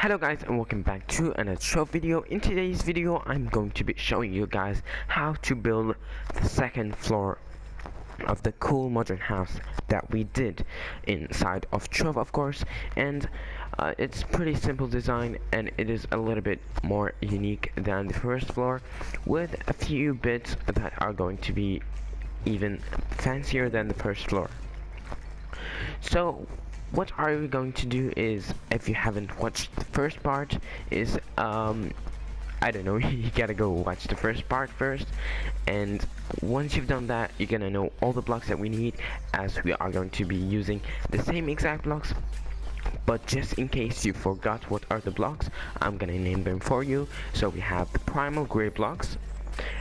Hello guys, and welcome back to another Trove video. In today's video I'm going to be showing you guys how to build the second floor of the cool modern house that we did inside of Trove, of course. And it's pretty simple design, and it is a little bit more unique than the first floor, with a few bits that are going to be even fancier than the first floor. So what are we going to do is, if you haven't watched the first part, is I don't know, you gotta go watch the first part first, and once you've done that you're gonna know all the blocks that we need, as we are going to be using the same exact blocks. But just in case you forgot what are the blocks, I'm gonna name them for you. So we have the primal gray blocks,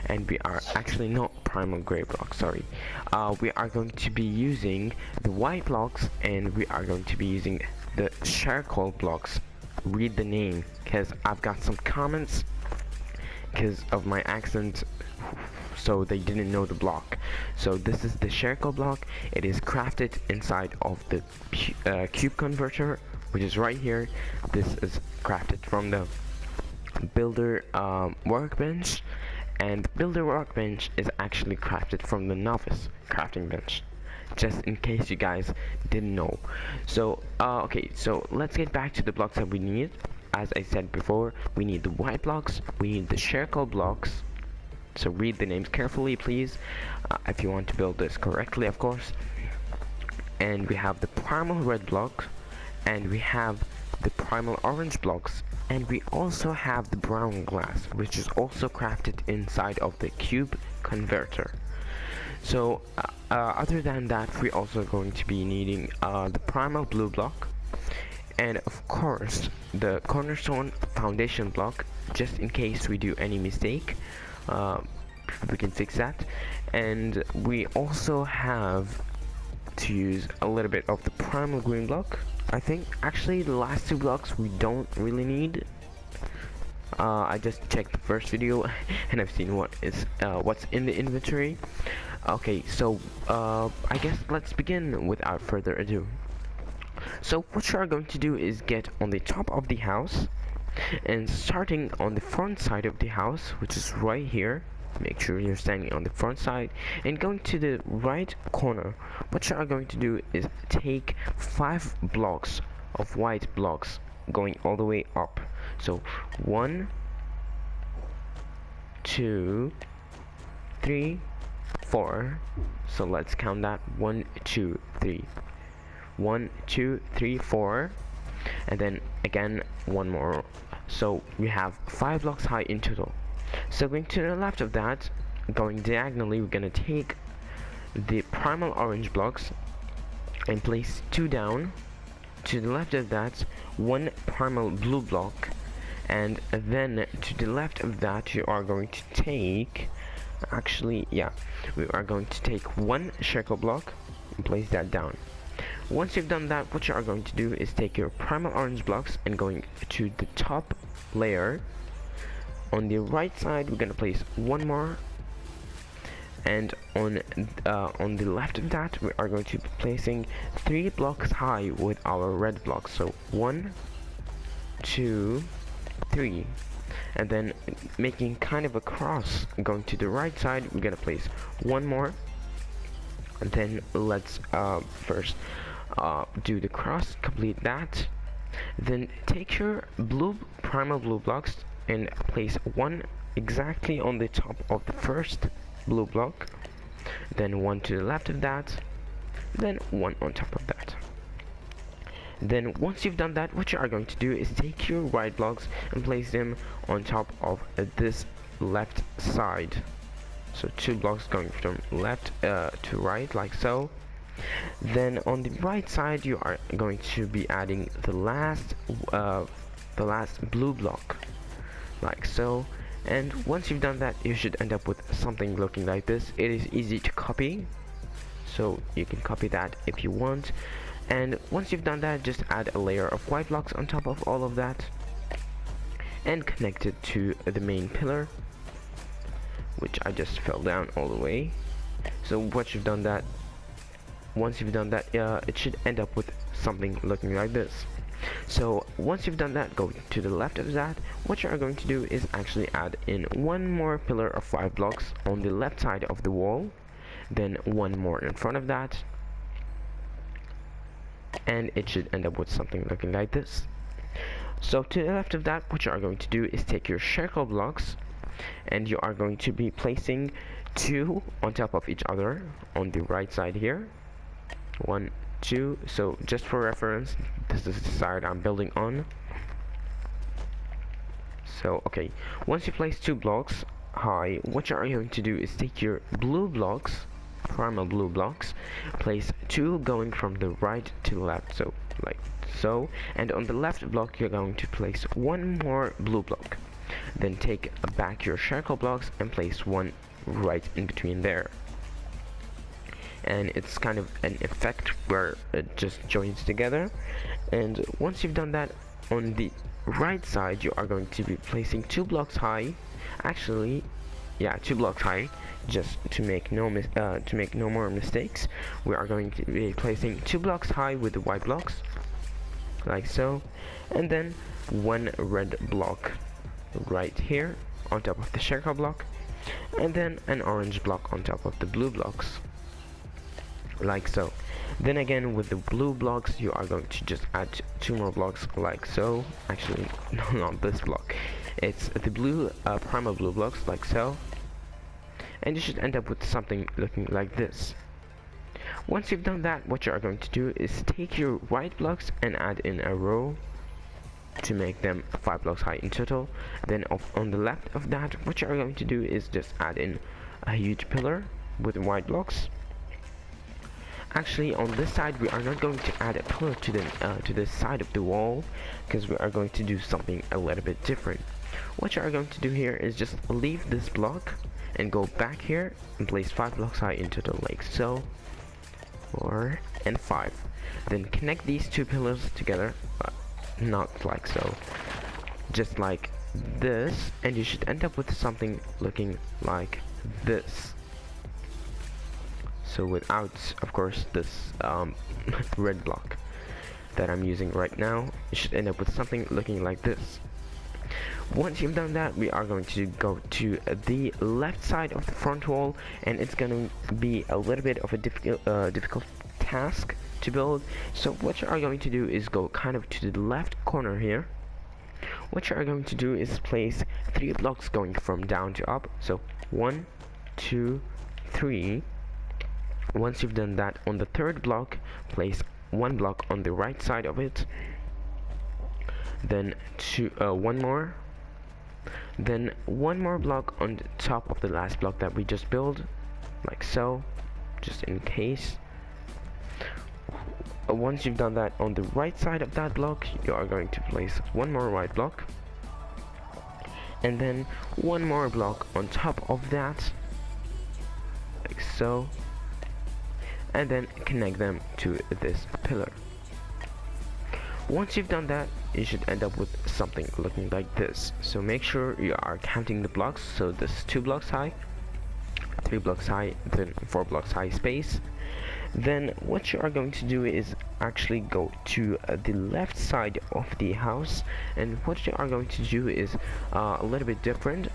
and we are actually not primal gray blocks, sorry. We are going to be using the white blocks, and we are going to be using the charcoal blocks. Read the name, because I've got some comments because of my accent, so they didn't know the block. So this is the charcoal block. It is crafted inside of the cube converter, which is right here. This is crafted from the builder workbench, and builder workbench is actually crafted from the novice crafting bench, just in case you guys didn't know. So okay, so let's get back to the blocks that we need. As I said before, we need the white blocks, we need the charcoal blocks, so read the names carefully please, if you want to build this correctly, of course. And we have the primal red block, and we have the primal orange blocks, and we also have the brown glass, which is also crafted inside of the cube converter. So other than that, we're also going to be needing the primal blue block, and of course the cornerstone foundation block, just in case we do any mistake, we can fix that. And we also have to use a little bit of the primal green block. I think actually the last two blocks we don't really need. I just checked the first video and I've seen what's in the inventory. Okay, so I guess let's begin without further ado. So what you are going to do is get on the top of the house, and starting on the front side of the house, which is right here. Make sure you're standing on the front side, and going to the right corner, what you are going to do is take 5 blocks of white blocks going all the way up. So 1, 2, 3, 4. So let's count that. 1, 2, 3. 1, 2, 3, 4, and then again one more. So we have 5 blocks high in total. So going to the left of that, going diagonally, we're gonna take the primal orange blocks and place 2 down. To the left of that, 1 primal blue block, and then to the left of that you are going to take, actually yeah, we are going to take 1 charcoal block and place that down. Once you've done that, what you are going to do is take your primal orange blocks and going to the top layer. On the right side we're gonna place 1 more, and on the left of that we are going to be placing 3 blocks high with our red blocks. So 1, 2, 3, and then making kind of a cross. Going to the right side we're gonna place 1 more, and then let's first do the cross, complete that. Then take your primal blue blocks and place 1 exactly on the top of the first blue block, then 1 to the left of that, then 1 on top of that. Then once you've done that, what you are going to do is take your white blocks and place them on top of this left side. So 2 blocks going from left to right, like so. Then on the right side you are going to be adding the last blue block, like so. And once you've done that, you should end up with something looking like this. It is easy to copy, so you can copy that if you want. And once you've done that, just add a layer of white blocks on top of all of that and connect it to the main pillar, which I just fell down all the way. So once you've done that, it should end up with something looking like this. So once you've done that, go to the left of that. What you are going to do is actually add in one more pillar of 5 blocks on the left side of the wall, then one more in front of that, and it should end up with something looking like this. So to the left of that, what you are going to do is take your circle blocks, and you are going to be placing 2 on top of each other on the right side here. 1, 2. So just for reference, this is the side I'm building on. So okay, once you place 2 blocks high, what you are going to do is take your blue blocks, primal blue blocks, place 2 going from the right to the left, so like so, and on the left block you're going to place 1 more blue block. Then take back your circle blocks and place 1 right in between there. And it's kind of an effect where it just joins together. And once you've done that, on the right side you are going to be placing 2 blocks high, actually 2 blocks high, just to make no more mistakes. We are going to be placing 2 blocks high with the white blocks, like so, and then 1 red block right here on top of the circle block, and then an orange block on top of the blue blocks, like so. Then again with the blue blocks you are going to just add 2 more blocks, like so. Actually no, not this block, it's the blue primal blue blocks, like so, and you should end up with something looking like this. Once you've done that, what you are going to do is take your white blocks and add in a row to make them 5 blocks high in total. Then on the left of that, what you are going to do is just add in a huge pillar with white blocks. Actually on this side we are not going to add a pillar to the side of the wall, because we are going to do something a little bit different. What you are going to do here is just leave this block and go back here and place 5 blocks high in total, like so, 4 and 5. Then connect these 2 pillars together, not like so, just like this, and you should end up with something looking like this. So without, of course, this red block that I'm using right now, you should end up with something looking like this. Once you've done that, we are going to go to the left side of the front wall, and it's going to be a little bit of a difficult task to build. So what you are going to do is go kind of to the left corner here. What you are going to do is place 3 blocks going from down to up, so 1, 2, 3. Once you've done that, on the 3rd block place 1 block on the right side of it, then 1 more, then 1 more block on the top of the last block that we just built, like so, just in case. Once you've done that, on the right side of that block you are going to place 1 more white block, and then 1 more block on top of that, like so, and then connect them to this pillar. Once you've done that, you should end up with something looking like this. So make sure you are counting the blocks. So this is 2 blocks high, 3 blocks high, then 4 blocks high space. Then what you are going to do is actually go to the left side of the house, and what you are going to do is a little bit different.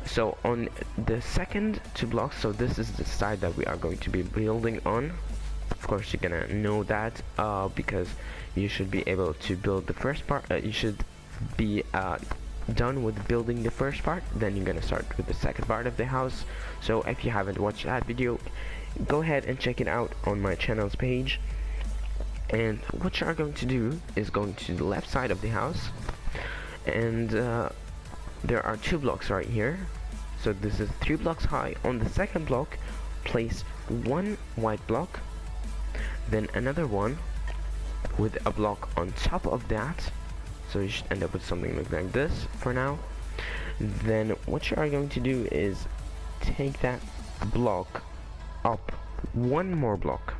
So on the second 2 blocks, so this is the side that we are going to be building on. Of course you're gonna know that because you should be able to build the first part. You should be done with building the first part, then you're gonna start with the second part of the house. So if you haven't watched that video, go ahead and check it out on my channel's page. And what you are going to do is going to the left side of the house, and there are 2 blocks right here. So this is 3 blocks high. On the 2nd block place 1 white block, then another one with a block on top of that. So you should end up with something like this for now. Then what you are going to do is take that block up 1 more block.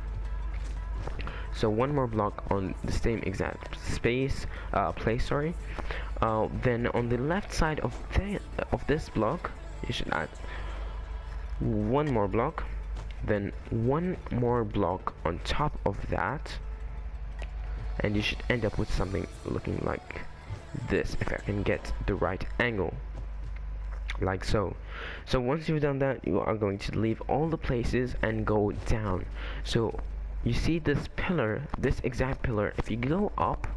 So 1 more block on the same exact place, sorry. Then on the left side of this block, you should add 1 more block, then 1 more block on top of that, and you should end up with something looking like this, if I can get the right angle, like so. So once you've done that, you are going to leave all the places and go down. So you see this pillar, this exact pillar, if you go up,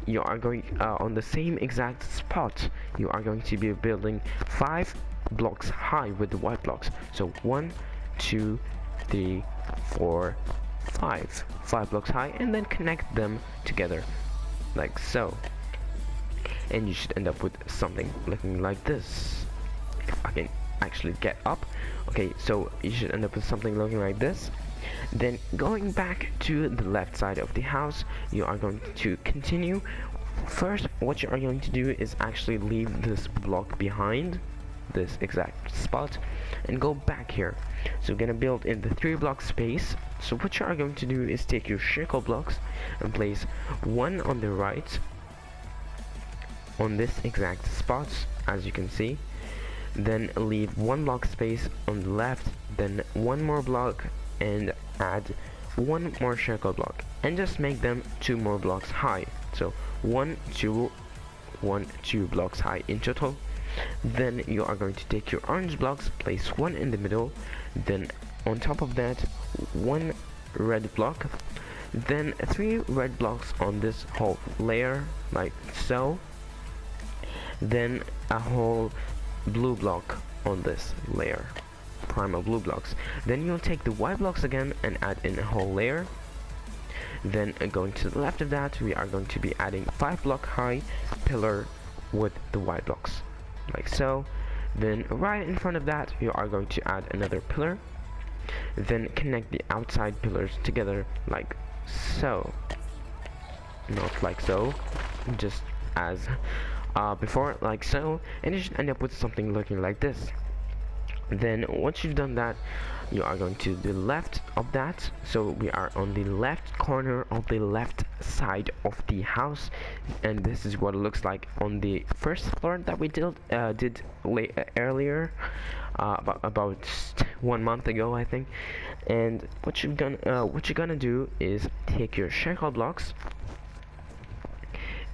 you are going on the same exact spot, you are going to be building 5 blocks high with the white blocks. So 1, 2, 3, 4, 5 blocks high, and then connect them together like so, and you should end up with something looking like this. If I can actually get up. Okay, so you should end up with something looking like this. Then going back to the left side of the house, you are going to continue. First, what you are going to do is actually leave this block behind, this exact spot, and go back here. So we're gonna build in the 3 block space. So what you are going to do is take your circle blocks and place one on the right on this exact spot, as you can see, then leave 1 block space on the left, then 1 more block, and add 1 more circle block, and just make them 2 more blocks high. So 1, 2 blocks high in total. Then you are going to take your orange blocks, place 1 in the middle, then on top of that 1 red block, then 3 red blocks on this whole layer like so, then a whole blue block on this layer, primal blue blocks. Then you'll take the white blocks again and add in a whole layer. Then going to the left of that, we are going to be adding 5 block high pillar with the white blocks like so. Then right in front of that, you are going to add another pillar, then connect the outside pillars together like so, not like so, just as before, like so, and you should end up with something looking like this. Then once you've done that, you are going to the left of that, so we are on the left corner of the left side of the house, and this is what it looks like on the first floor that we did earlier, about 1 month ago, I think. And what you're gonna do is take your circle blocks,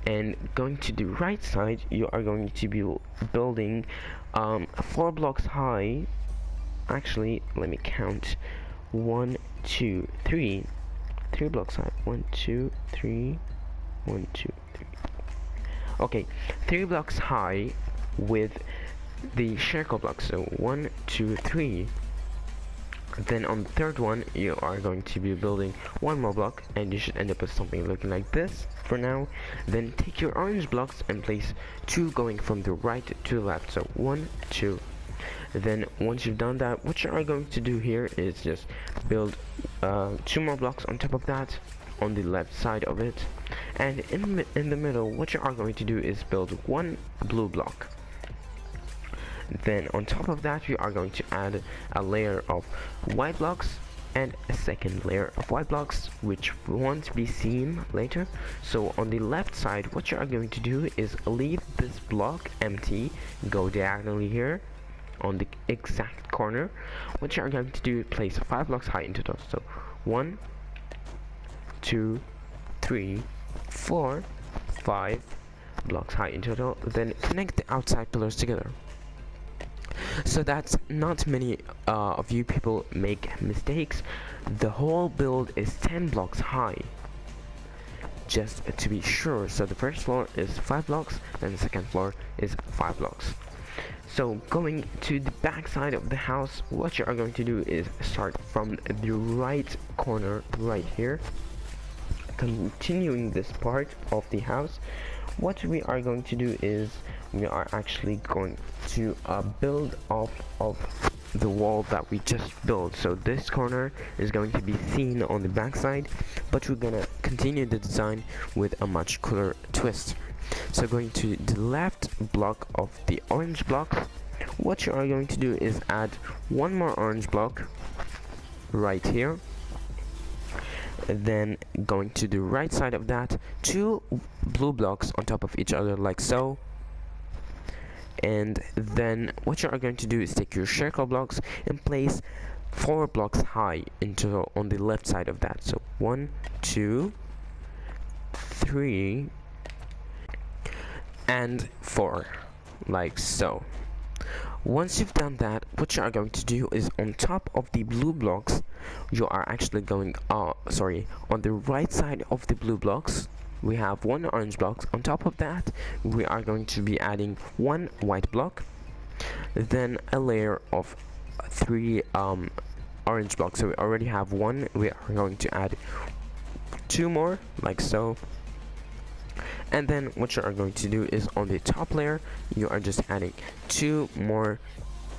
and going to the right side, you are going to be building 4 blocks high. Actually, let me count. 1, 2, 3 blocks high. 1, 2, 3, 1, 2, 3. Okay, 3 blocks high with the circle blocks. So 1, 2, 3. Then on the third one, you are going to be building 1 more block, and you should end up with something looking like this for now. Then take your orange blocks and place 2 going from the right to the left. So 1, 2. Then once you've done that, what you are going to do here is just build 2 more blocks on top of that on the left side of it, and in the middle, what you are going to do is build 1 blue block. Then on top of that, you are going to add a layer of white blocks and a second layer of white blocks, which won't be seen later. So on the left side, what you are going to do is leave this block empty, go diagonally here on the exact corner. What you are going to do is place 5 blocks high into total. So 1, 2, 3, 4, 5 blocks high in total. Then connect the outside pillars together. So that's not many of you people make mistakes. The whole build is 10 blocks high, just to be sure. So the first floor is 5 blocks, and the second floor is 5 blocks. So going to the back side of the house, what you are going to do is start from the right corner right here, continuing this part of the house. What we are going to do is we are actually going to build off of the wall that we just built. So this corner is going to be seen on the back side, but we're gonna continue the design with a much cooler twist. So going to the left block of the orange block, what you are going to do is add 1 more orange block right here. Then going to the right side of that, 2 blue blocks on top of each other like so. And then what you are going to do is take your circle blocks and place 4 blocks high into on the left side of that. So 1, 2, 3 and 4, like so. Once you've done that, what you are going to do is on top of the blue blocks, you are actually going on the right side of the blue blocks, we have one orange block. On top of that, we are going to be adding one white block, then a layer of 3 orange blocks. So we already have one, we are going to add 2 more, like so. And then what you are going to do is on the top layer, you are just adding 2 more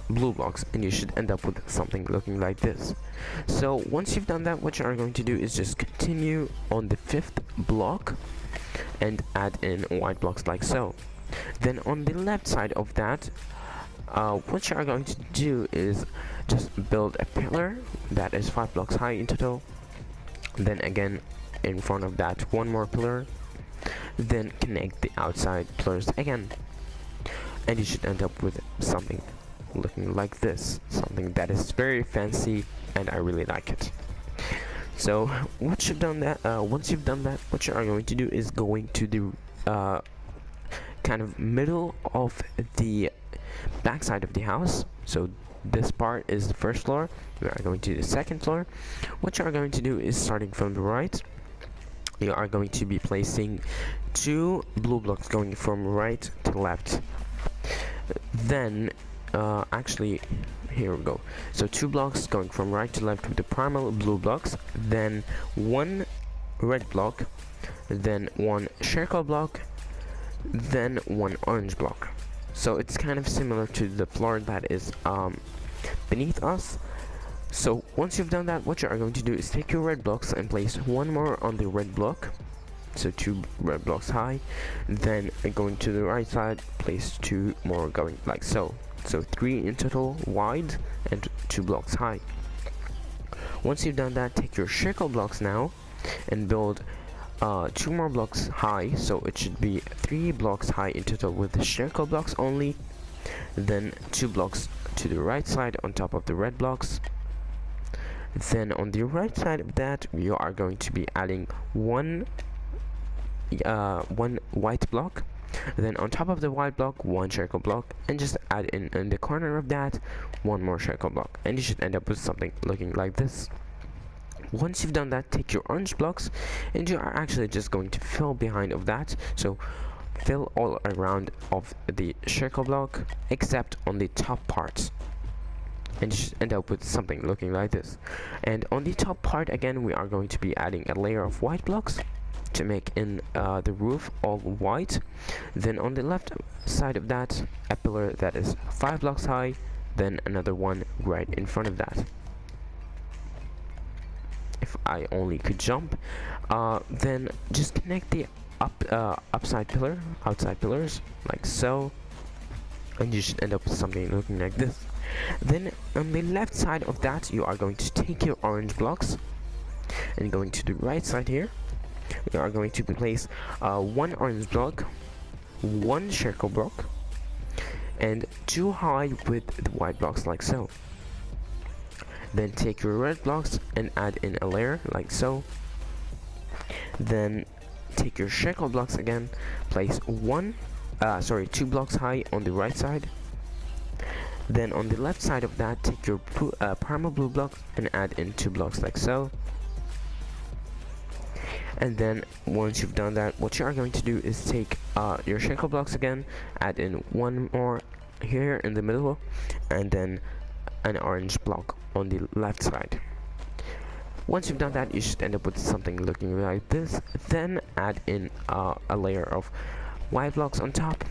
blue blocks, and you should end up with something looking like this. So once you've done that, what you are going to do is just continue on the 5th block and add in white blocks, like so. Then on the left side of that, what you are going to do is just build a pillar that is 5 blocks high in total. Then again, in front of that, one more pillar. Then connect the outside pillars again, and you should end up with something looking like this, something that is very fancy, and I really like it. So once you've done that, what you are going to do is going to the kind of middle of the back side of the house. So this part is the first floor, we are going to the second floor. What you are going to do is, starting from the right, you are going to be placing 2 blue blocks going from right to left. Then actually, here we go. So 2 blocks going from right to left with the primal blue blocks, then 1 red block, then 1 circle block, then 1 orange block. So it's kind of similar to the floor that is beneath us. So once you've done that, what you are going to do is take your red blocks and place 1 more on the red block, so 2 red blocks high. Then going to the right side, place 2 more going like so. So 3 in total wide and 2 blocks high. Once you've done that, take your circle blocks now and build 2 more blocks high, so it should be 3 blocks high in total with the circle blocks only. Then 2 blocks to the right side on top of the red blocks. Then on the right side of that, you are going to be adding one white block. Then on top of the white block, 1 circle block, and just add in the corner of that 1 more circle block, and you should end up with something looking like this. Once you've done that, take your orange blocks, and you are actually just going to fill behind of that. So fill all around of the circle block except on the top parts, and you should end up with something looking like this. And on the top part again, we are going to be adding a layer of white blocks to make in the roof all white. Then on the left side of that, a pillar that is 5 blocks high, then another one right in front of that. If I only could jump. Then just connect the outside pillars like so, and you should end up with something looking like this. Then on the left side of that, you are going to take your orange blocks and going to the right side here, you are going to place 1 orange block, 1 circle block, and 2 high with the white blocks like so. Then take your red blocks and add in a layer like so. Then take your circle blocks again, place 2 blocks high on the right side. Then on the left side of that, take your primal blue block and add in 2 blocks like so. And then once you've done that, what you are going to do is take your circle blocks again, add in 1 more here in the middle, and then an orange block on the left side. Once you've done that, you should end up with something looking like this. Then add in a layer of white blocks on top.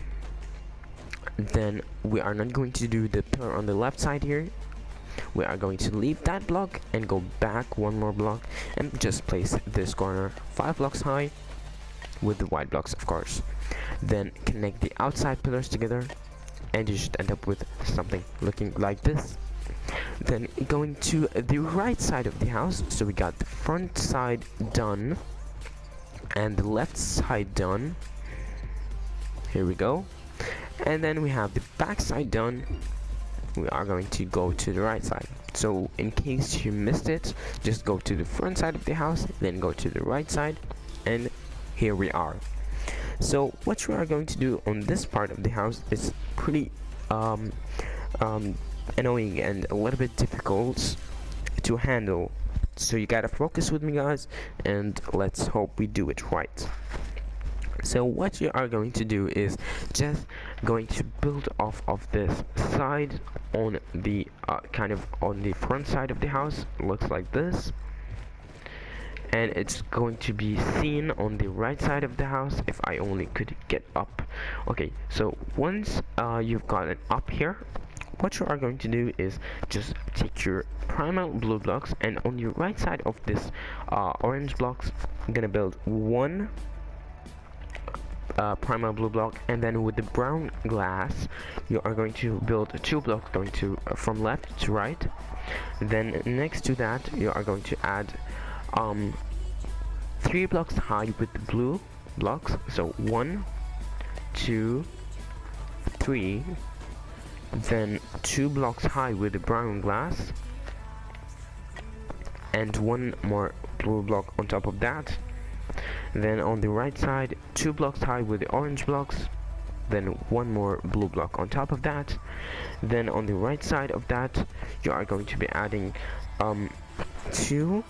Then we are not going to do the pillar on the left side here. We are going to leave that block and go back 1 more block and just place this corner 5 blocks high with the white blocks, of course. Then connect the outside pillars together, and you should end up with something looking like this. Then going to the right side of the house, so we got the front side done and the left side done. Here we go. And then we have the back side done. We are going to go to the right side. So in case you missed it, just go to the front side of the house, then go to the right side, and here we are. So what we are going to do on this part of the house is pretty annoying and a little bit difficult to handle. So you gotta focus with me, guys, and let's hope we do it right. So what you are going to do is just going to build off of this side on the kind of on the front side of the house. Looks like this, and it's going to be seen on the right side of the house if I only could get up. Okay, so once you've gotten up here, what you are going to do is just take your primal blue blocks, and on your right side of this orange blocks, I'm gonna build one primal blue block, and then with the brown glass you are going to build two blocks going to from left to right. Then next to that you are going to add 3 blocks high with the blue blocks, so 1, 2, 3, then 2 blocks high with the brown glass, and 1 more blue block on top of that. Then on the right side, 2 blocks high with the orange blocks, then 1 more blue block on top of that. Then on the right side of that you are going to be adding two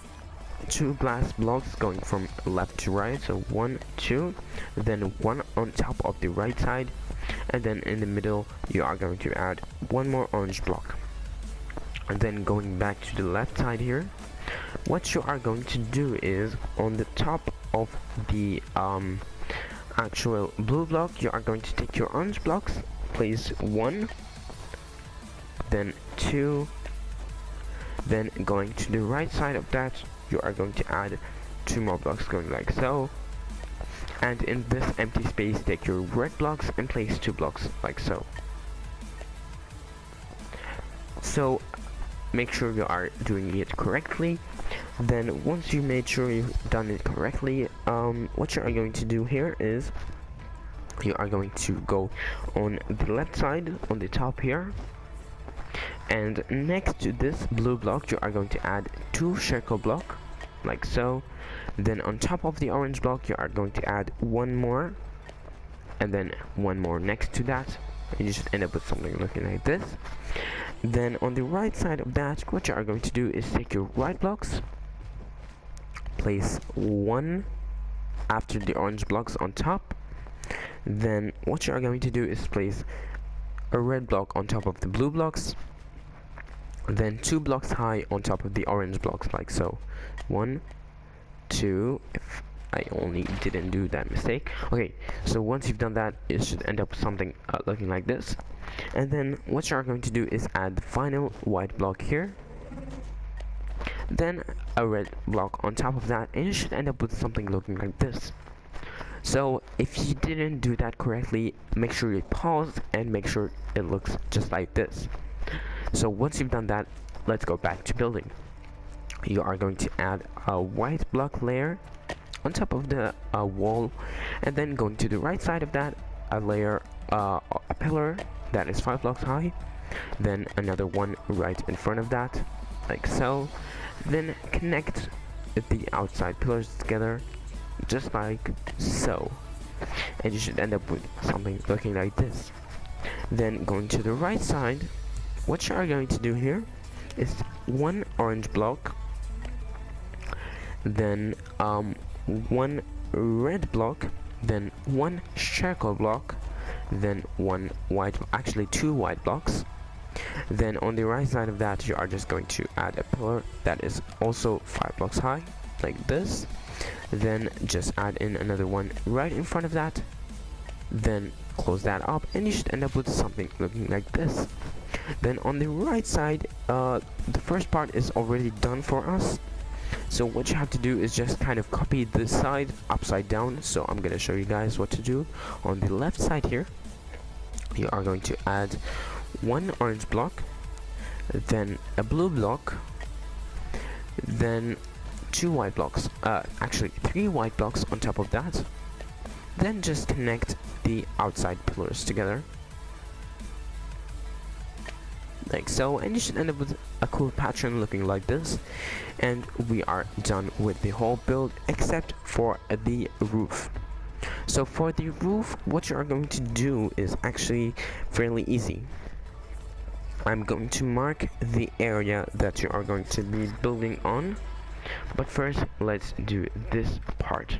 glass blocks going from left to right, so 1, 2, then 1 on top of the right side, and then in the middle you are going to add 1 more orange block. And then going back to the left side here, what you are going to do is on the top of the actual blue block, you are going to take your orange blocks, place 1, then 2, then going to the right side of that you are going to add 2 more blocks going like so, and in this empty space take your red blocks and place 2 blocks like so. So make sure you are doing it correctly. Then once you made sure you've done it correctly, what you are going to do here is you are going to go on the left side on the top here, and next to this blue block you are going to add 2 circle block like so. Then on top of the orange block you are going to add 1 more, and then 1 more next to that, and you should end up with something looking like this. Then on the right side of that, what you are going to do is take your white blocks, place 1 after the orange blocks on top. Then what you are going to do is place a red block on top of the blue blocks, then 2 blocks high on top of the orange blocks like so. 1, 2, if I only didn't do that mistake. Okay, so once you've done that, it should end up something looking like this. And then what you are going to do is add the final white block here, then a red block on top of that, and you should end up with something looking like this. So if you didn't do that correctly, make sure you pause and make sure it looks just like this. So once you've done that, let's go back to building. You are going to add a white block layer on top of the wall, and then going to the right side of that, a layer, a pillar that is 5 blocks high, then another one right in front of that like so. Then connect the outside pillars together just like so, and you should end up with something looking like this. Then going to the right side, what you are going to do here is 1 orange block, then 1 red block, then 1 circle block, then 1 white, actually 2 white blocks. Then on the right side of that you are just going to add a pillar that is also 5 blocks high like this. Then just add in another one right in front of that, then close that up, and you should end up with something looking like this. Then on the right side, the first part is already done for us, so what you have to do is just kind of copy this side upside down. So I'm gonna show you guys what to do. On the left side here, you are going to add 1 orange block, then a blue block, then 2 white blocks, actually 3 white blocks on top of that. Then just connect the outside pillars together like so, and you should end up with a cool pattern looking like this, and we are done with the whole build except for the roof. So for the roof, what you are going to do is actually fairly easy. I'm going to mark the area that you are going to be building on, but first let's do this part.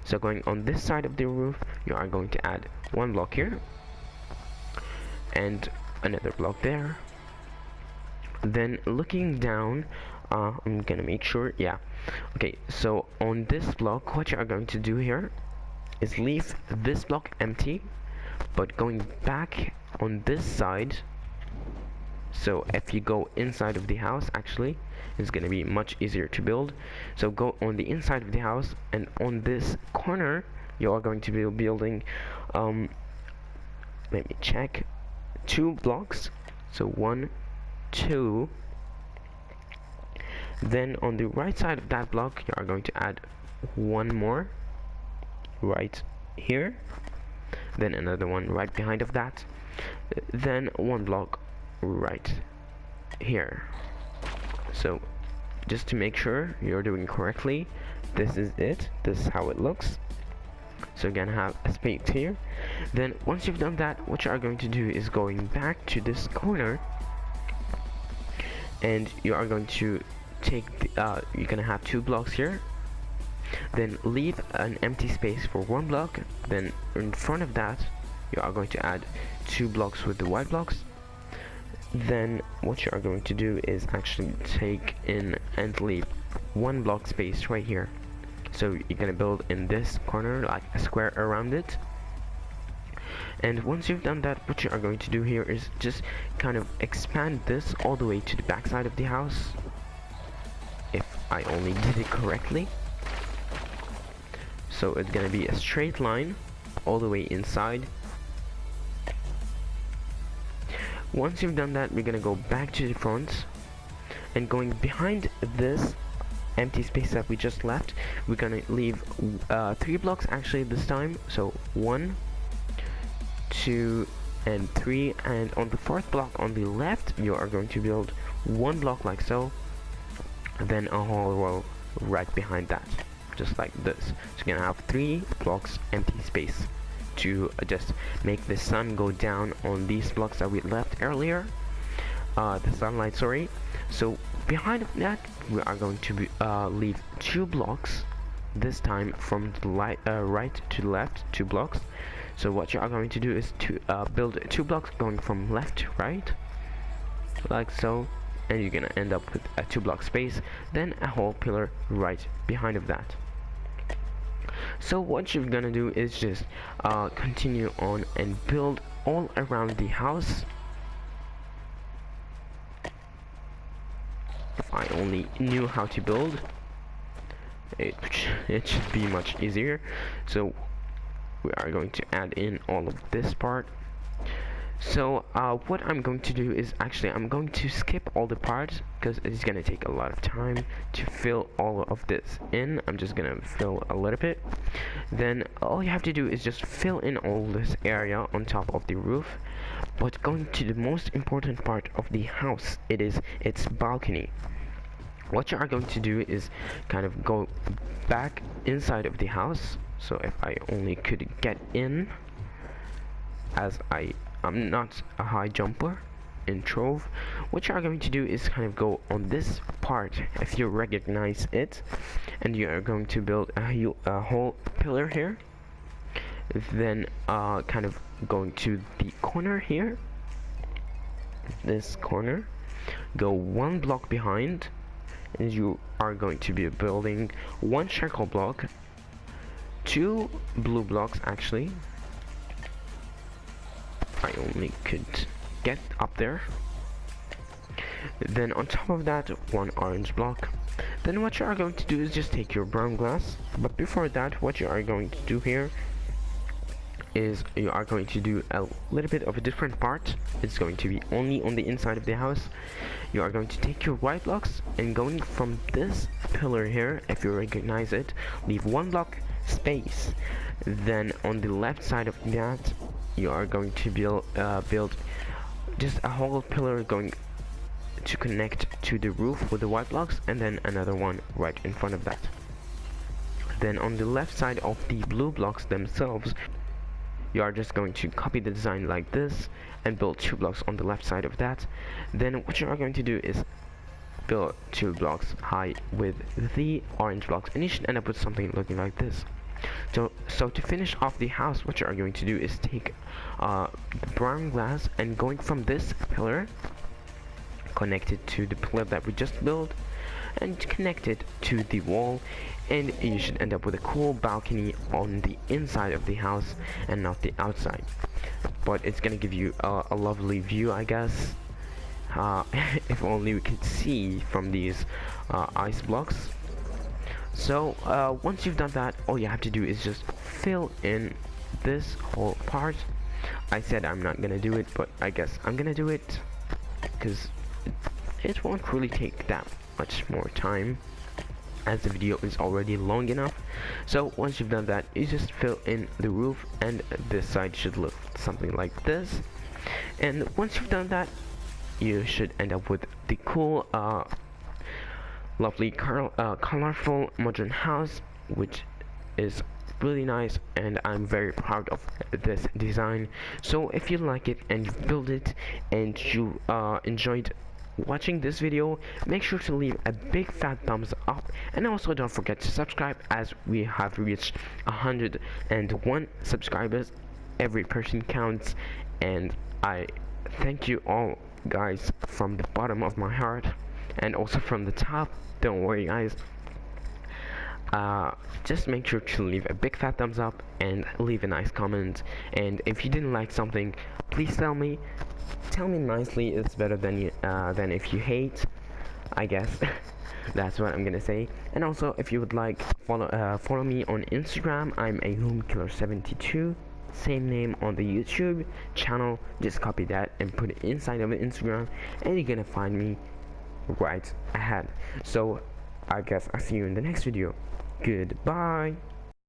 So going on this side of the roof, you are going to add one block here and another block there. Then looking down, I'm gonna make sure, yeah, okay, so on this block, what you are going to do here is leave this block empty, but going back on this side, so if you go inside of the house, actually it's gonna be much easier to build. So go on the inside of the house, and on this corner you are going to be building let me check, 2 blocks, so 1, 2. Then on the right side of that block you are going to add one more right here, then another one right behind of that, then one block right here. So just to make sure you're doing correctly, this is it, this is how it looks. So you're gonna have a space here. Then once you've done that, what you are going to do is going back to this corner, and you are going to take the, you're gonna have 2 blocks here, then leave an empty space for 1 block, then in front of that you are going to add 2 blocks with the white blocks. Then what you are going to do is actually take in and leave 1 block space right here. So you're gonna build in this corner like a square around it. And once you've done that, what you are going to do here is just kind of expand this all the way to the back side of the house, if I only did it correctly. So it's gonna be a straight line all the way inside. Once you've done that, we're gonna go back to the front, and going behind this empty space that we just left, we're gonna leave 3 blocks actually this time. So 1, 2, and 3, and on the 4th block on the left you are going to build 1 block like so, then a whole row right behind that, just like this. So you're gonna have 3 blocks empty space to just make the sun go down on these blocks that we left earlier, the sunlight, sorry. So behind that we are going to leave 2 blocks this time from the right to the left, 2 blocks. So what you are going to do is to build 2 blocks going from left to right like so, and you're gonna end up with a 2 block space, then a whole pillar right behind of that. So what you're gonna do is just continue on and build all around the house. If I only knew how to build, it should be much easier. So we are going to add in all of this part. So what I'm going to do is actually I'm going to skip all the parts because it's gonna take a lot of time to fill all of this in. I'm just gonna fill a little bit, then all you have to do is just fill in all this area on top of the roof. But going to the most important part of the house, it is its balcony. What you are going to do is kind of go back inside of the house. So if I only could get in, as I'm not a high jumper in Trove, what you are going to do is kind of go on this part, if you recognize it, and you are going to build a whole pillar here. Then kind of going to the corner here, this corner, go 1 block behind, and you are going to be building 1 circle block, 2 blue blocks actually. I only could get up there. Then on top of that, 1 orange block. Then what you are going to do is just take your brown glass, but before that what you are going to do here is you are going to do a little bit of a different part. It's going to be only on the inside of the house. You are going to take your white blocks and going from this pillar here, if you recognize it, leave 1 block space. Then on the left side of that you are going to build just a whole pillar going to connect to the roof with the white blocks, and then another one right in front of that. Then on the left side of the blue blocks themselves, you are just going to copy the design like this and build 2 blocks on the left side of that. Then what you are going to do is build 2 blocks high with the orange blocks, and you should end up with something looking like this. So to finish off the house, what you are going to do is take the brown glass and going from this pillar, connect it to the pillar that we just built, and connect it to the wall, and you should end up with a cool balcony on the inside of the house and not the outside. But it's gonna give you a lovely view, I guess. If only we could see from these ice blocks. So once you've done that, all you have to do is just fill in this whole part. I said I'm not gonna do it, but I guess I'm gonna do it because it won't really take that much more time, as the video is already long enough. So once you've done that, you just fill in the roof, and this side should look something like this. And once you've done that, you should end up with the cool lovely colorful modern house, which is really nice, and I'm very proud of this design. So if you like it and you build it and you enjoyed watching this video, make sure to leave a big fat thumbs up, and also don't forget to subscribe, as we have reached 101 subscribers. Every person counts, and I thank you all guys from the bottom of my heart, and also from the top. Don't worry guys, just make sure to leave a big fat thumbs up and leave a nice comment. And if you didn't like something, please tell me nicely. It's better than if you hate, I guess. That's what I'm gonna say. And also, if you would like, follow me on Instagram. I'm a homekiller72, same name on the YouTube channel. Just copy that and put it inside of the Instagram, and you're gonna find me right ahead. So I guess I'll see you in the next video. Goodbye.